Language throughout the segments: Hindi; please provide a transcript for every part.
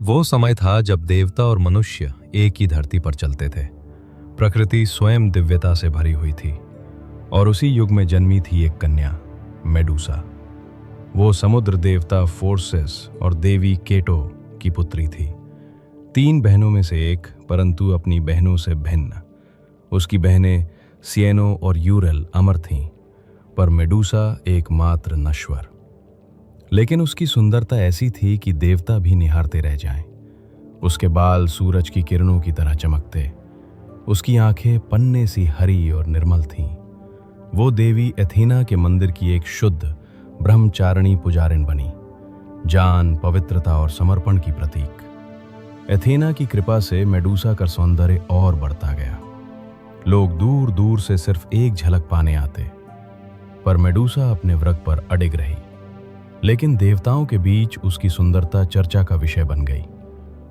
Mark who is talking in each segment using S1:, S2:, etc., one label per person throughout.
S1: वो समय था जब देवता और मनुष्य एक ही धरती पर चलते थे। प्रकृति स्वयं दिव्यता से भरी हुई थी और उसी युग में जन्मी थी एक कन्या, मेडूसा। वो समुद्र देवता फोर्सेस और देवी केटो की पुत्री थी। 3 बहनों में से एक, परंतु अपनी बहनों से भिन्न। उसकी बहनें सिएनो और यूरेल अमर थीं, पर मेडूसा एकमात्र नश्वर। लेकिन उसकी सुंदरता ऐसी थी कि देवता भी निहारते रह जाएं। उसके बाल सूरज की किरणों की तरह चमकते, उसकी आंखें पन्ने सी हरी और निर्मल थीं। वो देवी एथेना के मंदिर की एक शुद्ध ब्रह्मचारिणी पुजारिन बनी, जान, पवित्रता और समर्पण की प्रतीक। एथेना की कृपा से मेडूसा का सौंदर्य और बढ़ता गया। लोग दूर दूर से सिर्फ एक झलक पाने आते, पर मेडूसा अपने व्रत पर अडिग रही। लेकिन देवताओं के बीच उसकी सुंदरता चर्चा का विषय बन गई।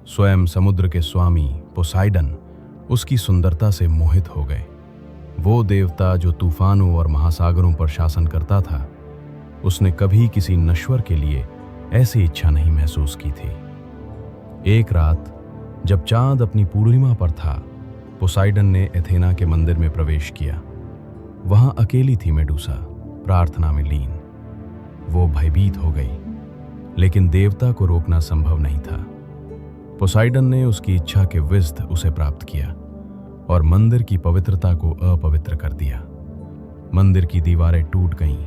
S1: स्वयं समुद्र के स्वामी पोसाइडन उसकी सुंदरता से मोहित हो गए। वो देवता जो तूफानों और महासागरों पर शासन करता था, उसने कभी किसी नश्वर के लिए ऐसी इच्छा नहीं महसूस की थी। एक रात जब चांद अपनी पूर्णिमा पर था, पोसाइडन ने एथेना के मंदिर में प्रवेश किया। वहां अकेली थी मेडूसा, प्रार्थना में लीन। वो भयभीत हो गई, लेकिन देवता को रोकना संभव नहीं था। पोसाइडन ने उसकी इच्छा के विरुद्ध उसे प्राप्त किया और मंदिर की पवित्रता को अपवित्र कर दिया। मंदिर की दीवारें टूट गईं,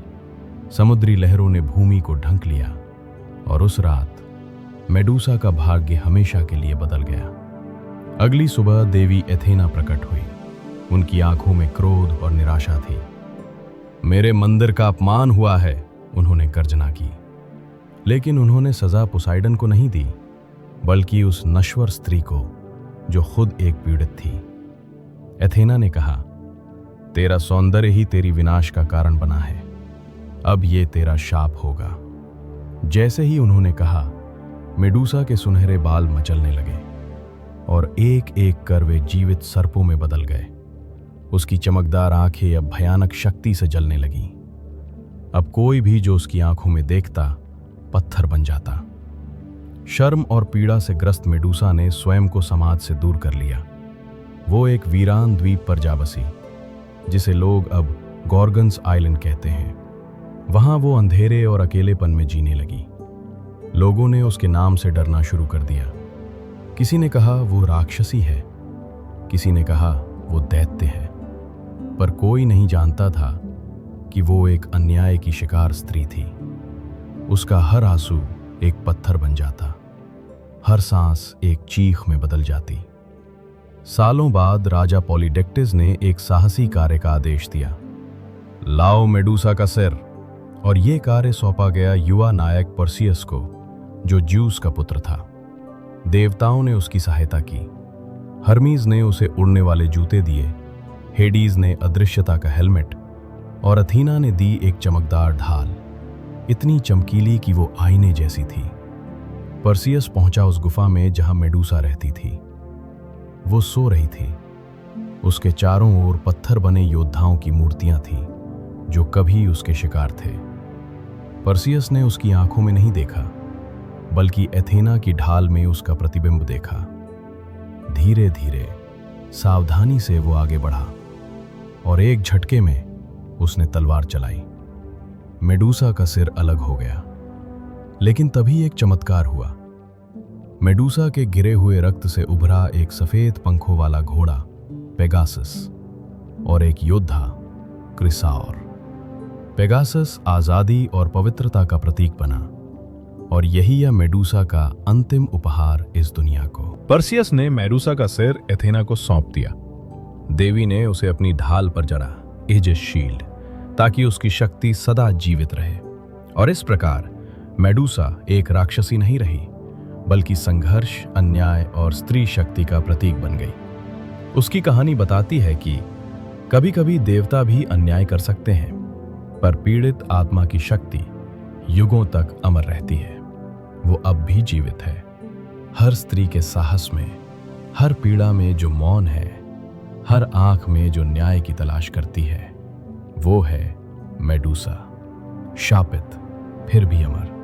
S1: समुद्री लहरों ने भूमि को ढंक लिया और उस रात मेडूसा का भाग्य हमेशा के लिए बदल गया। अगली सुबह देवी एथेना प्रकट हुई। उनकी आंखों में क्रोध और निराशा थी। मेरे मंदिर का अपमान हुआ है, उन्होंने गर्जना की। लेकिन उन्होंने सजा पोसाइडन को नहीं दी, बल्कि उस नश्वर स्त्री को जो खुद एक पीड़ित थी। एथेना ने कहा, तेरा सौंदर्य ही तेरी विनाश का कारण बना है, अब ये तेरा शाप होगा। जैसे ही उन्होंने कहा, मेडूसा के सुनहरे बाल मचलने लगे और एक एक कर वे जीवित सर्पों में बदल गए। उसकी चमकदार आंखें अब भयानक शक्ति से जलने लगीं। अब कोई भी जो उसकी आंखों में देखता, पत्थर बन जाता। शर्म और पीड़ा से ग्रस्त मेडूसा ने स्वयं को समाज से दूर कर लिया। वो एक वीरान द्वीप पर जा बसी, जिसे लोग अब गॉर्गन्स आइलैंड कहते हैं। वहां वो अंधेरे और अकेलेपन में जीने लगी। लोगों ने उसके नाम से डरना शुरू कर दिया। किसी ने कहा वो राक्षसी है, किसी ने कहा वो दैत्य है, पर कोई नहीं जानता था कि वो एक अन्याय की शिकार स्त्री थी। उसका हर आंसू एक पत्थर बन जाता, हर सांस एक चीख में बदल जाती। सालों बाद राजा पॉलीडेक्टिस ने एक साहसी कार्य का आदेश दिया, लाओ मेडूसा का सिर। और यह कार्य सौंपा गया युवा नायक पर्सियस को, जो ज्यूस का पुत्र था। देवताओं ने उसकी सहायता की। हर्मीज ने उसे उड़ने वाले जूते दिए, हेडीज ने अदृश्यता का हेलमेट और अथीना ने दी एक चमकदार ढाल, इतनी चमकीली कि वो आईने जैसी थी। पर्सियस पहुंचा उस गुफा में जहां मेडूसा रहती थी। वो सो रही थी। उसके चारों ओर पत्थर बने योद्धाओं की मूर्तियां थीं, जो कभी उसके शिकार थे। पर्सियस ने उसकी आंखों में नहीं देखा, बल्कि एथेना की ढाल में उसका प्रतिबिंब देखा। धीरे धीरे, सावधानी से वो आगे बढ़ा और एक झटके में उसने तलवार चलाई। मेडूसा का सिर अलग हो गया। लेकिन तभी एक चमत्कार हुआ। मेडूसा के गिरे हुए रक्त से उभरा एक सफेद पंखों वाला घोड़ा, पेगासस, और एक योद्धा, क्रिसाओर। पेगासस आजादी और पवित्रता का प्रतीक बना, और यही है मेडूसा का अंतिम उपहार इस दुनिया को।
S2: पर्सियस ने मेडूसा का सिर एथेना को सौंप दिया।
S1: देवी ने उसे अपनी ढाल पर जड़ा, एजिस शील्ड, ताकि उसकी शक्ति सदा जीवित रहे। और इस प्रकार मेडूसा एक राक्षसी नहीं रही, बल्कि संघर्ष, अन्याय और स्त्री शक्ति का प्रतीक बन गई। उसकी कहानी बताती है कि कभी कभी देवता भी अन्याय कर सकते हैं, पर पीड़ित आत्मा की शक्ति युगों तक अमर रहती है। वो अब भी जीवित है, हर स्त्री के साहस में, हर पीड़ा में जो मौन है, हर आंख में जो न्याय की तलाश करती है। वो है मेडूसा, शापित फिर भी अमर,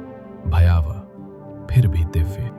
S1: भयावह फिर भी दिव्य।